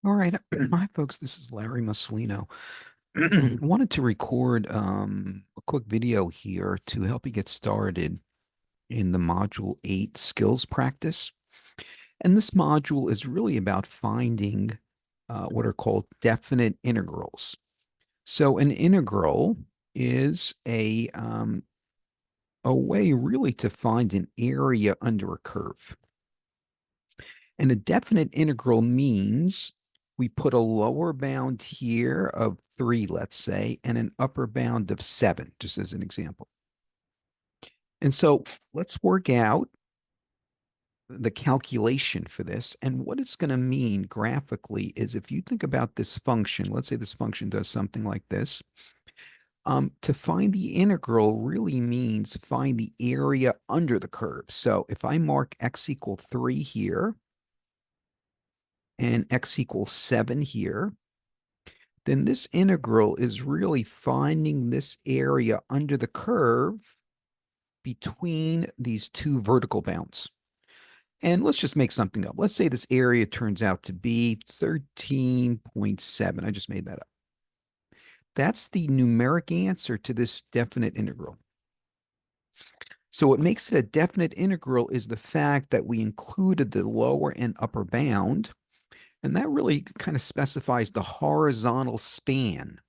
All right. Hi, folks. This is Larry Mussolino. Wanted to record a quick video here to help you get started in the Module 8 skills practice. And this module is really about finding what are called definite integrals. So an integral is a way really to find an area under a curve. And a definite integral means we put a lower bound here of 3, let's say, and an upper bound of 7, just as an example. And so let's work out the calculation for this. And what it's going to mean graphically is if you think about this function, let's say this function does something like this. To find the integral really means find the area under the curve. So if I mark x equal 3 here, and x equals 7 here, then this integral is really finding this area under the curve between these two vertical bounds. And let's just make something up. Let's say this area turns out to be 13.7. I just made that up. That's the numeric answer to this definite integral. So what makes it a definite integral is the fact that we included the lower and upper bound. And that really kind of specifies the horizontal span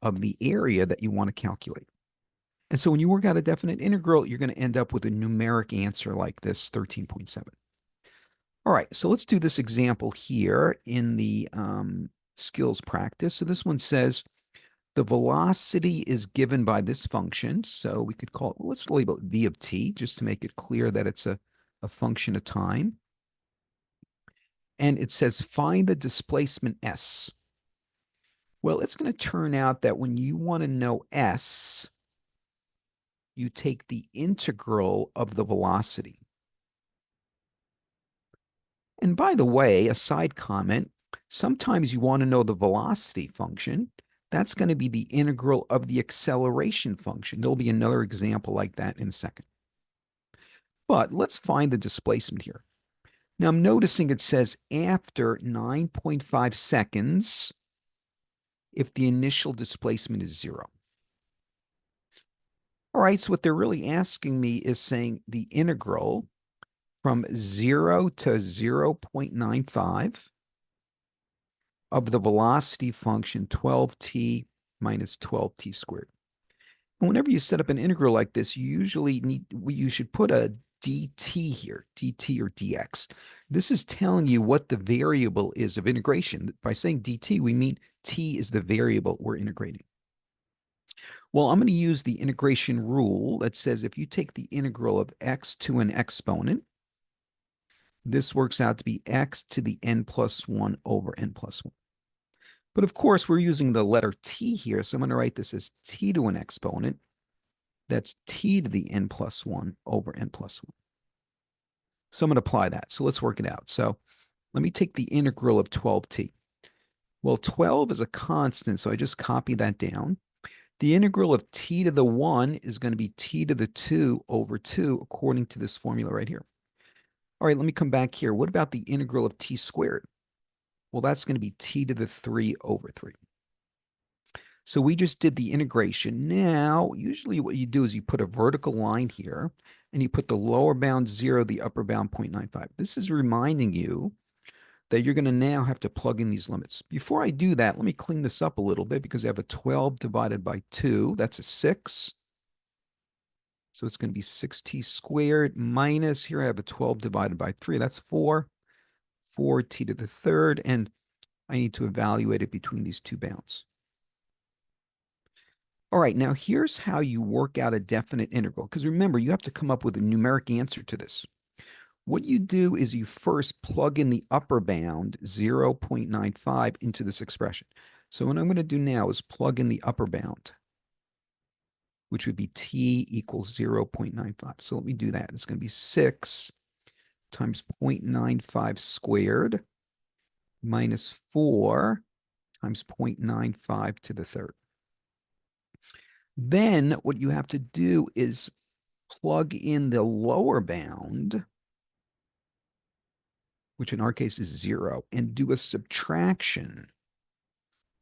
of the area that you want to calculate. And so when you work out a definite integral, you're going to end up with a numeric answer like this, 13.7. All right, so let's do this example here in the skills practice. So this one says the velocity is given by this function. So we could call it, let's label it v of t, just to make it clear that it's a function of time. And it says find the displacement s. Well, it's going to turn out that when you want to know s, you take the integral of the velocity. And by the way, a side comment, sometimes you want to know the velocity function. That's going to be the integral of the acceleration function. There'll be another example like that in a second. But let's find the displacement here. Now I'm noticing it says after 9.5 seconds, if the initial displacement is 0. All right, so what they're really asking me is saying the integral from 0 to 0.95 of the velocity function 12t minus 12t squared. And whenever you set up an integral like this, you should put a dt here, dt or dx. This is telling you what the variable is of integration. By saying dt, we mean t is the variable we're integrating. Well, I'm going to use the integration rule that says if you take the integral of x to an exponent, this works out to be x to the n plus 1 over n plus 1. But of course, we're using the letter t here, so I'm going to write this as t to an exponent. That's t to the n plus 1 over n plus 1. So I'm going to apply that. So let's work it out. So let me take the integral of 12t. Well, 12 is a constant, so I just copy that down. The integral of t to the 1 is going to be t to the 2 over 2 according to this formula right here. All right, let me come back here. What about the integral of t squared? Well, that's going to be t to the 3 over 3. So we just did the integration. Now, usually what you do is you put a vertical line here, and you put the lower bound 0, the upper bound 0.95. This is reminding you that you're going to now have to plug in these limits. Before I do that, let me clean this up a little bit because I have a 12 divided by 2. That's a 6. So it's going to be 6t squared minus, here I have a 12 divided by 3. That's 4. 4t to the third, and I need to evaluate it between these two bounds. All right, now here's how you work out a definite integral, because remember, you have to come up with a numeric answer to this. What you do is you first plug in the upper bound, 0.95, into this expression. So what I'm going to do now is plug in the upper bound, which would be t equals 0.95. So let me do that. It's going to be 6 times 0.95 squared minus 4 times 0.95 to the third. Then what you have to do is plug in the lower bound, which in our case is 0, and do a subtraction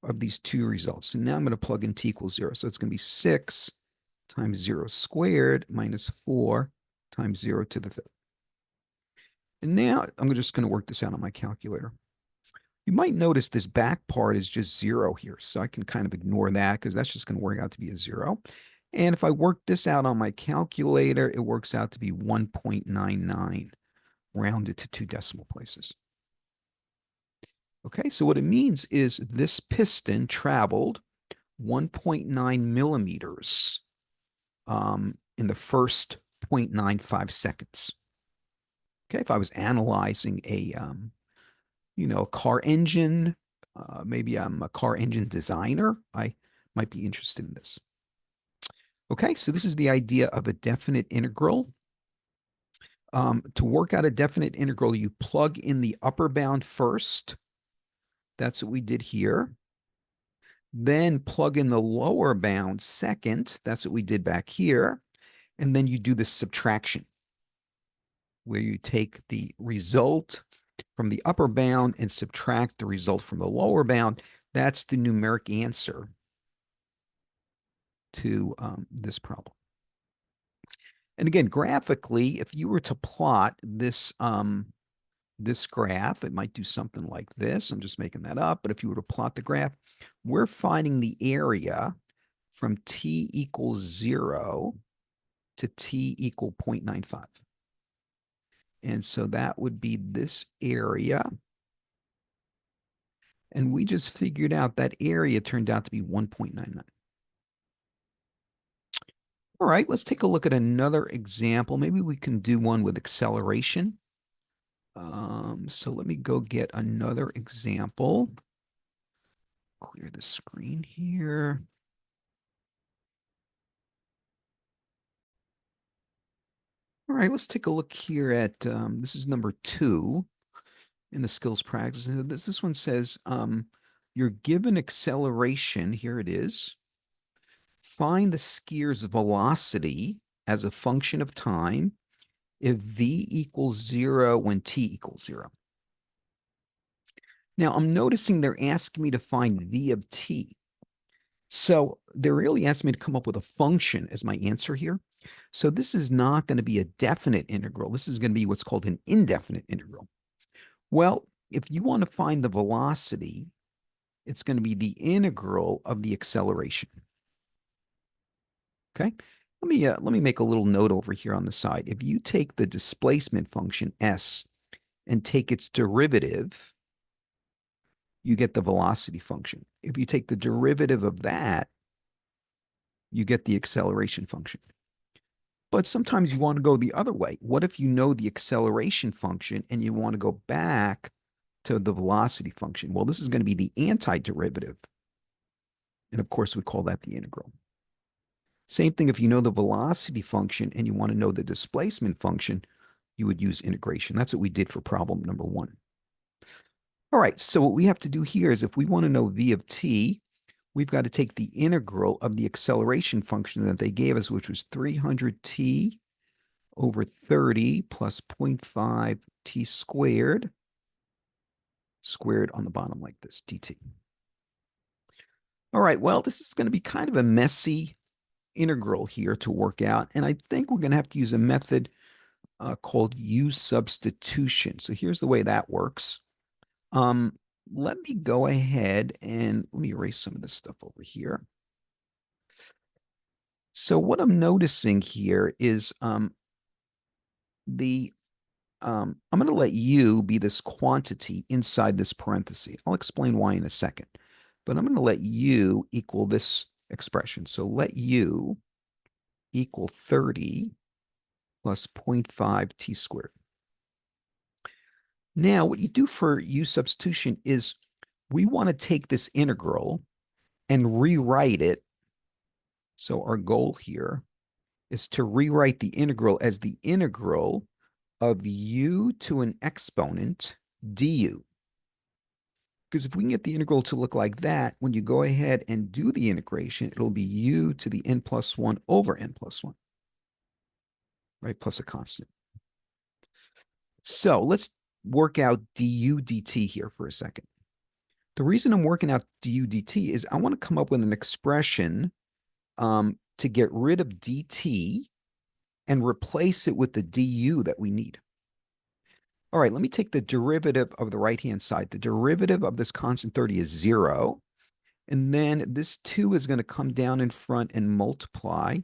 of these two results. So now I'm going to plug in t equals 0. So it's going to be 6 times 0 squared minus 4 times 0 to the third. And now I'm just going to work this out on my calculator. You might notice this back part is just 0 here. So I can kind of ignore that because that's just going to work out to be a 0. And if I work this out on my calculator, it works out to be 1.99 rounded to 2 decimal places. Okay, so what it means is this piston traveled 1.9 millimeters in the first 0.95 seconds. Okay, if I was analyzing a car engine, maybe I'm a car engine designer, I might be interested in this. Okay, so this is the idea of a definite integral. To work out a definite integral, you plug in the upper bound first. That's what we did here. Then plug in the lower bound second. That's what we did back here. And then you do the subtraction, where you take the result from the upper bound and subtract the result from the lower bound. That's the numeric answer to this problem. And again, graphically, if you were to plot this graph, it might do something like this. I'm just making that up. But if you were to plot the graph, we're finding the area from t equals 0 to t equal 0.95. And so that would be this area. And we just figured out that area turned out to be 1.99. All right, let's take a look at another example. Maybe we can do one with acceleration. So let me go get another example. Clear the screen here. All right, let's take a look here at, this is number 2 in the skills practice. And this one says, you're given acceleration, here it is. Find the skier's velocity as a function of time if v equals 0 when t equals 0. Now, I'm noticing they're asking me to find v of t. So they're really asking me to come up with a function as my answer here. So this is not going to be a definite integral. This is going to be what's called an indefinite integral. Well, if you want to find the velocity, it's going to be the integral of the acceleration. Okay, let me make a little note over here on the side. If you take the displacement function s and take its derivative, you get the velocity function. If you take the derivative of that, you get the acceleration function. But sometimes you want to go the other way. What if you know the acceleration function and you want to go back to the velocity function? Well, this is going to be the antiderivative. And of course, we call that the integral. Same thing if you know the velocity function and you want to know the displacement function, you would use integration. That's what we did for problem number 1. All right, so what we have to do here is if we want to know v of t, we've got to take the integral of the acceleration function that they gave us, which was 300t over 30 plus 0.5 t squared on the bottom like this, dt. All right, well, this is going to be kind of a messy integral here to work out, and I think we're going to have to use a method called u substitution. So here's the way that works. Let me go ahead and let me erase some of this stuff over here. So what I'm noticing here is I'm going to let u be this quantity inside this parenthesis. I'll explain why in a second. But I'm going to let u equal this expression. So let u equal 30 plus 0.5 t squared. Now, what you do for u substitution is we want to take this integral and rewrite it. So our goal here is to rewrite the integral as the integral of u to an exponent du. Because if we can get the integral to look like that, when you go ahead and do the integration, it'll be u to the n plus 1 over n plus 1, right, plus a constant. So let's work out du dt here for a second. The reason I'm working out du dt is I want to come up with an expression to get rid of dt and replace it with the du that we need. All right, let me take the derivative of the right-hand side. The derivative of this constant 30 is 0. And then this 2 is going to come down in front and multiply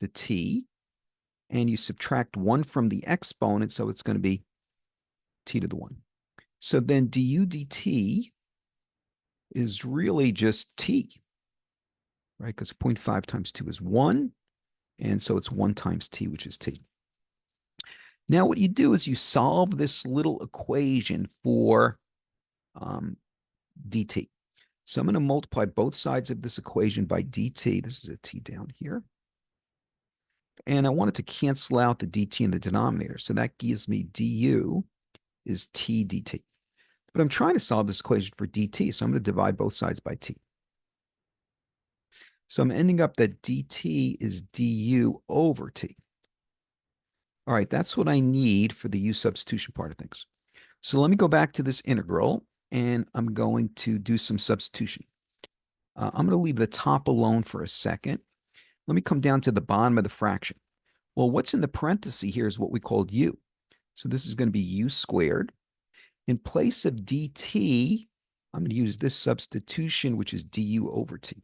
the t. And you subtract 1 from the exponent, so it's going to be t to the 1. So then du dt is really just t, right? Because 0.5 times 2 is 1. And so it's 1 times t, which is t. Now, what you do is you solve this little equation for dt. So I'm going to multiply both sides of this equation by dt. This is a t down here. And I wanted to cancel out the dt in the denominator. So that gives me du is t dt. But I'm trying to solve this equation for dt, so I'm going to divide both sides by t. So I'm ending up that dt is du over t. All right, that's what I need for the u substitution part of things. So let me go back to this integral, and I'm going to do some substitution. I'm going to leave the top alone for a second. Let me come down to the bottom of the fraction. Well, what's in the parenthesis here is what we called u. So this is going to be u squared. In place of dt, I'm going to use this substitution, which is du over t.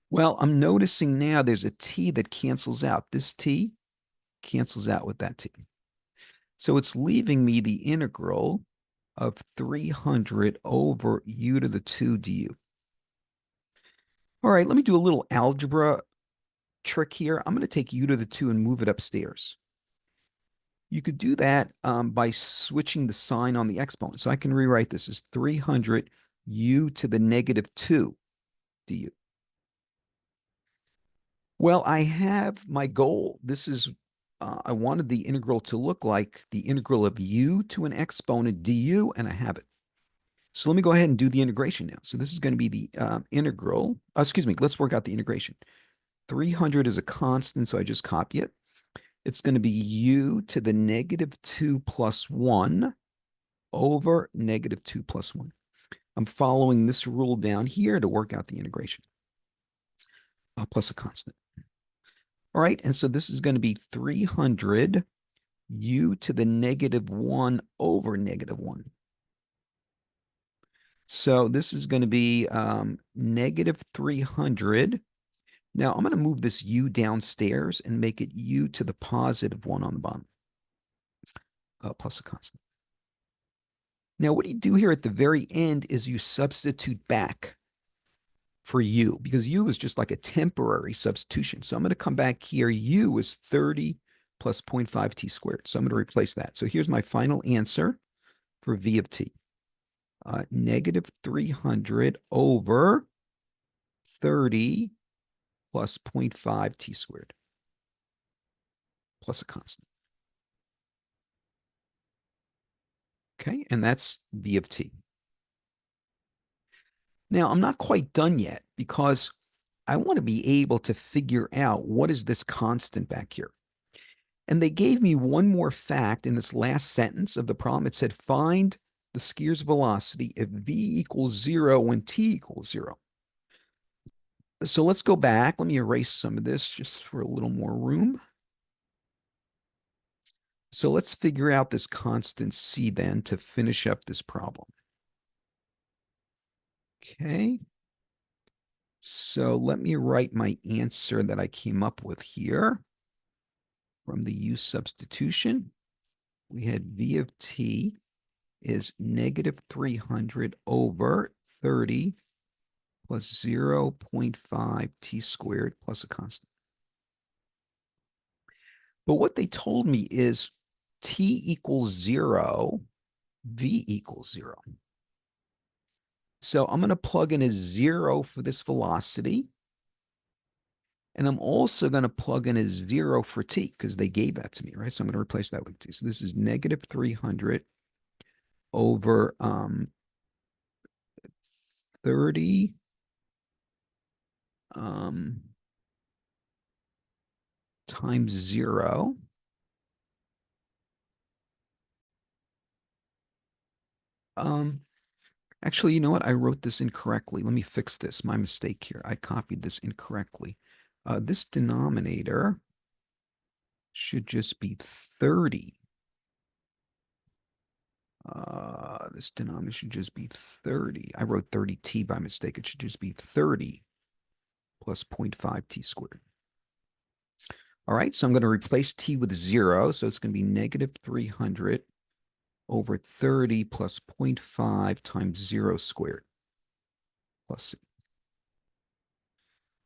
Well, I'm noticing now there's a t that cancels out. This t cancels out with that t. So it's leaving me the integral of 300 over u to the 2 du. All right, let me do a little algebra trick here. I'm going to take u to the 2 and move it upstairs. You could do that by switching the sign on the exponent. So I can rewrite this as 300 u to the negative 2 du. Well, I have my goal. This is, I wanted the integral to look like the integral of u to an exponent du, and I have it. So let me go ahead and do the integration now. So this is going to be the integral. Excuse me, let's work out the integration. 300 is a constant, so I just copy it. It's going to be u to the negative 2 plus 1 over negative 2 plus 1. I'm following this rule down here to work out the integration, plus a constant. All right, and so this is going to be 300 u to the negative 1 over negative 1. So this is going to be negative 300. Now I'm going to move this u downstairs and make it u to the positive 1 on the bottom, plus a constant. Now what you do here at the very end is you substitute back for u, because u is just like a temporary substitution. So I'm going to come back here. U is 30 plus 0.5 t squared. So I'm going to replace that. So here's my final answer for v of t. Negative 300 over 30 plus 0.5 t squared plus a constant. Okay, and that's v of t. Now, I'm not quite done yet because I want to be able to figure out what is this constant back here. And they gave me one more fact in this last sentence of the problem. It said, find the skier's velocity if v equals 0 when t equals 0. So let's go back. Let me erase some of this just for a little more room. So let's figure out this constant c then to finish up this problem. Okay. So let me write my answer that I came up with here from the u substitution. We had v of t is negative 300 over 30 plus 0.5 t squared plus a constant. But what they told me is t equals 0, v equals 0. So I'm going to plug in a 0 for this velocity. And I'm also going to plug in a 0 for t because they gave that to me, right? So I'm going to replace that with t. So this is negative 300 over 30 times 0 Um, Actually, you know what? I wrote this incorrectly. Let me fix this. My mistake here. I copied this incorrectly. This denominator should just be 30. This denominator should just be 30. I wrote 30t by mistake. It should just be 30 plus 0.5 t squared. All right, so I'm going to replace t with 0. So it's going to be negative 300 over 30 plus 0.5 times 0 squared plus c.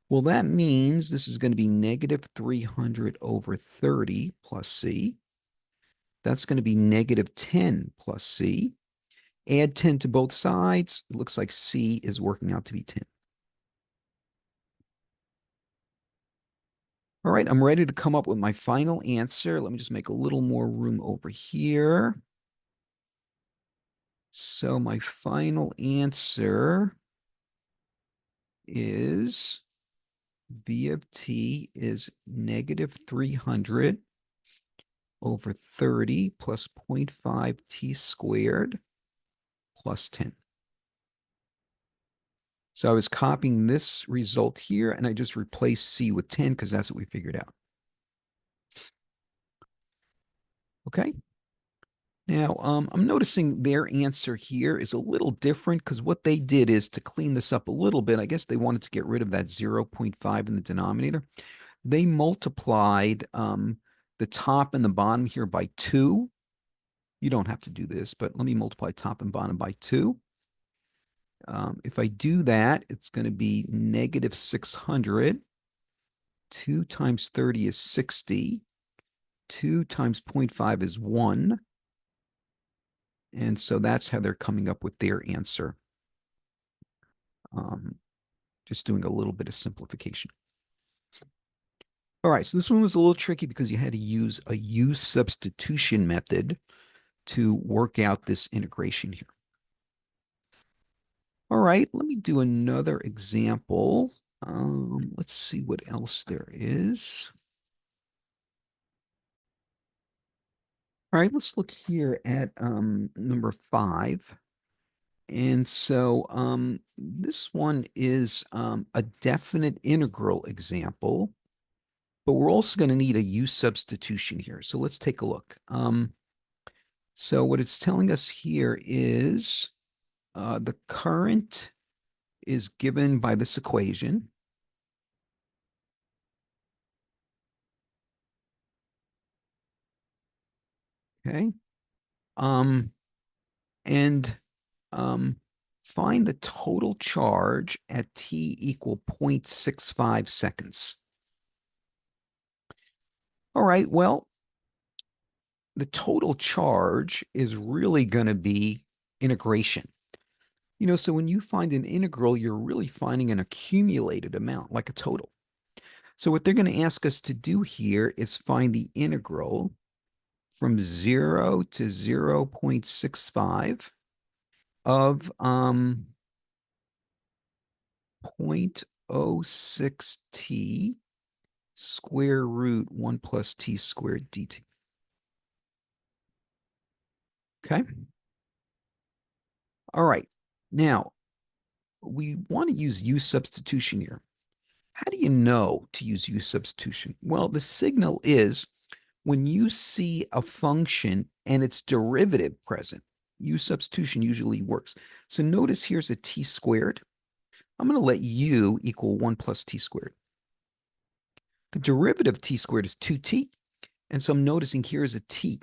Well, that means this is going to be negative 300 over 30 plus c. That's going to be negative 10 plus c. Add 10 to both sides. It looks like c is working out to be 10. All right, I'm ready to come up with my final answer. Let me just make a little more room over here. So my final answer is v of t is negative 300 over 30 plus 0.5 t squared plus 10. So I was copying this result here, and I just replaced c with 10 because that's what we figured out. Okay. Now, I'm noticing their answer here is a little different because what they did is to clean this up a little bit. I guess they wanted to get rid of that 0.5 in the denominator. They multiplied the top and the bottom here by 2. You don't have to do this, but let me multiply top and bottom by 2. If I do that, it's going to be negative 600. 2 times 30 is 60. 2 times 0.5 is 1. And so that's how they're coming up with their answer. Just doing a little bit of simplification. All right, so this one was a little tricky because you had to use a U substitution method to work out this integration here. All right, let me do another example. Let's see what else there is. All right, let's look here at number 5. And so this one is a definite integral example, but we're also going to need a U substitution here. So let's take a look. So what it's telling us here is the current is given by this equation. Okay. And find the total charge at t equal 0.65 seconds. All right, well, the total charge is really going to be integration. You know, so when you find an integral, you're really finding an accumulated amount, like a total. So what they're going to ask us to do here is find the integral from 0 to 0.65 of 0.06t square root 1 plus t squared dt. Okay. All right. Now, we want to use U substitution here. How do you know to use U substitution? Well, the signal is when you see a function and its derivative present, U substitution usually works. So notice here's a t squared. I'm going to let U equal 1 plus t squared. The derivative of t squared is 2t. And so I'm noticing here's a t.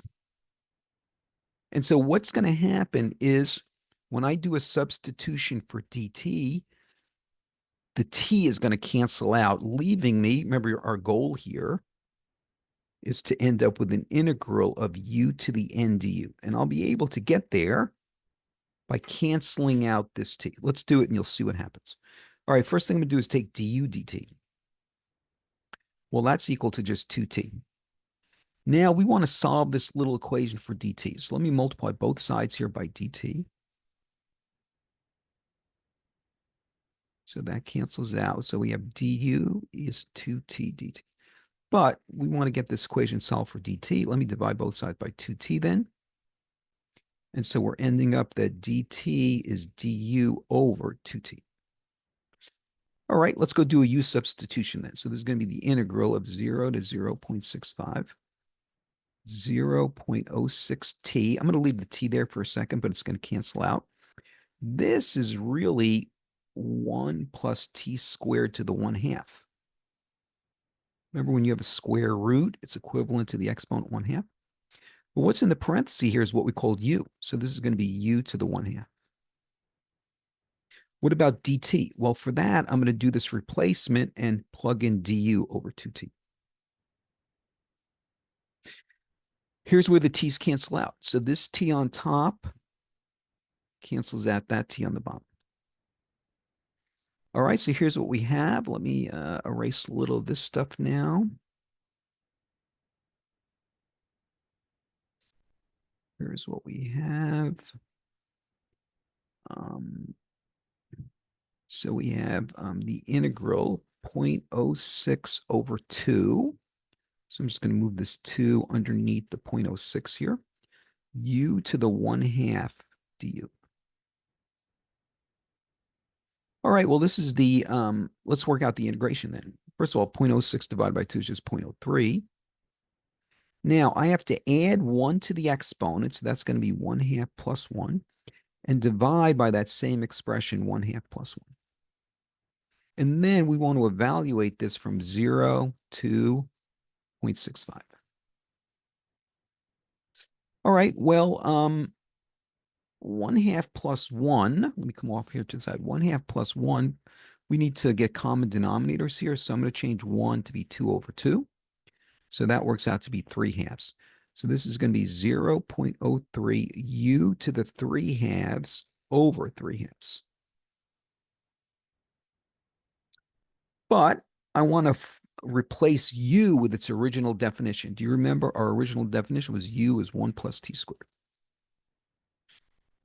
And so what's going to happen is when I do a substitution for dt, the t is going to cancel out, leaving me, remember our goal here is to end up with an integral of u to the n du. And I'll be able to get there by canceling out this t. Let's do it and you'll see what happens. All right, first thing I'm going to do is take du dt. Well, that's equal to just 2t. Now we want to solve this little equation for dt. So let me multiply both sides here by dt. So that cancels out. So we have du is 2t dt. But we want to get this equation solved for dt. Let me divide both sides by 2t then. And so we're ending up that dt is du over 2t. All right, let's go do a u substitution then. So this is going to be the integral of 0 to 0.65, 0.06t. I'm going to leave the t there for a second, but it's going to cancel out. This is really 1 plus t squared to the 1/2. Remember, when you have a square root, it's equivalent to the exponent 1/2. But what's in the parenthesis here is what we called u. So this is going to be u to the 1/2. What about dt? Well, for that, I'm going to do this replacement and plug in du over 2t. Here's where the t's cancel out. So this t on top cancels out that t on the bottom. All right, so here's what we have. Let me erase a little of this stuff now. Here's what we have. So we have the integral 0.06 over 2. So I'm just going to move this 2 underneath the 0.06 here. U to the 1/2 du. All right, well, this is the, let's work out the integration then. First of all, 0.06 divided by 2 is just 0.03. Now, I have to add 1 to the exponent, so that's going to be 1/2 plus 1, and divide by that same expression, 1/2 plus 1. And then we want to evaluate this from 0 to 0.65. All right, well, 1/2 plus 1, let me come off here to the side, 1/2 plus 1, we need to get common denominators here, so I'm going to change 1 to be 2 over 2. So that works out to be 3/2. So this is going to be 0.03 u to the 3/2 over 3/2. But I want to replace u with its original definition. Do you remember our original definition was u is 1 plus t squared?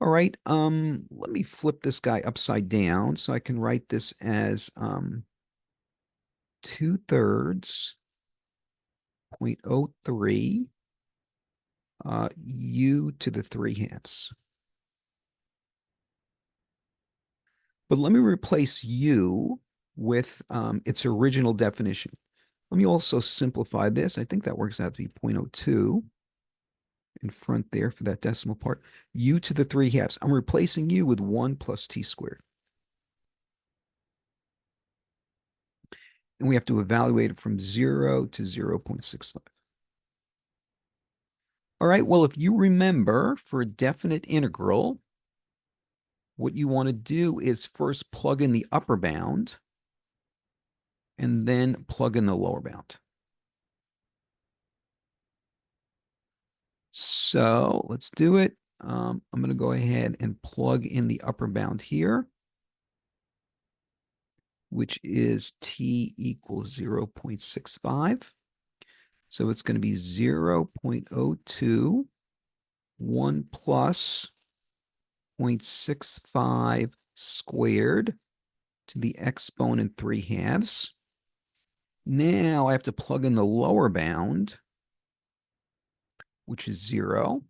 All right, let me flip this guy upside down so I can write this as 2/3 0.03 u to the 3/2. But let me replace u with its original definition. Let me also simplify this. I think that works out to be 0.02 in front there for that decimal part. U to the 3/2. I'm replacing u with 1 plus t squared. And we have to evaluate it from 0 to 0.65. All right, well, if you remember, for a definite integral, what you want to do is first plug in the upper bound and then plug in the lower bound. So let's do it. I'm going to go ahead and plug in the upper bound here, which is t equals 0.65. So it's going to be 0.02, 1 plus 0.65 squared to the exponent 3/2. Now I have to plug in the lower bound, which is 0,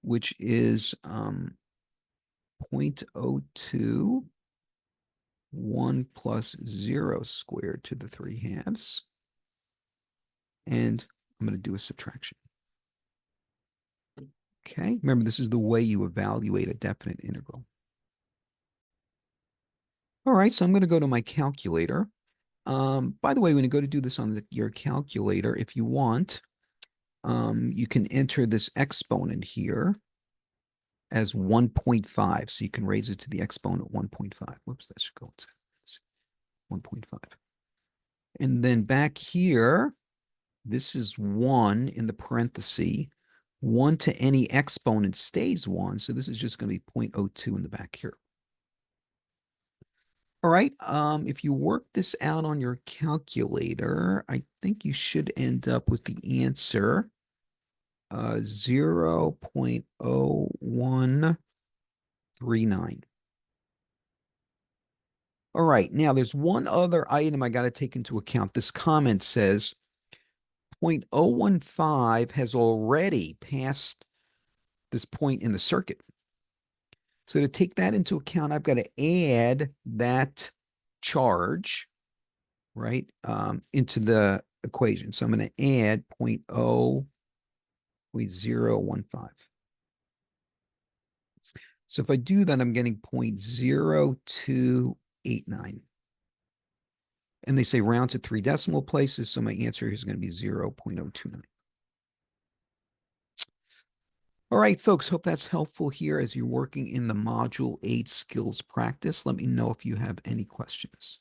which is 0.02, 1 plus 0 squared to the 3/2. And I'm going to do a subtraction. Okay, remember, this is the way you evaluate a definite integral. All right, so I'm going to go to my calculator. By the way, when you go to do this on your calculator, if you want, you can enter this exponent here as 1.5. So you can raise it to the exponent 1.5. Whoops, that should go inside 1.5. And then back here, this is 1 in the parenthesis. 1 to any exponent stays 1. So this is just going to be 0.02 in the back here. All right, if you work this out on your calculator, I think you should end up with the answer 0.0139. All right, now there's one other item I got to take into account. This comment says 0.015 has already passed this point in the circuit. So to take that into account, I've got to add that charge, right, into the equation. So I'm going to add 0.015. So if I do that, I'm getting 0.0289. And they say round to 3 decimal places, so my answer is going to be 0.029. All right, folks, hope that's helpful here as you're working in the Module 8 skills practice. Let me know if you have any questions.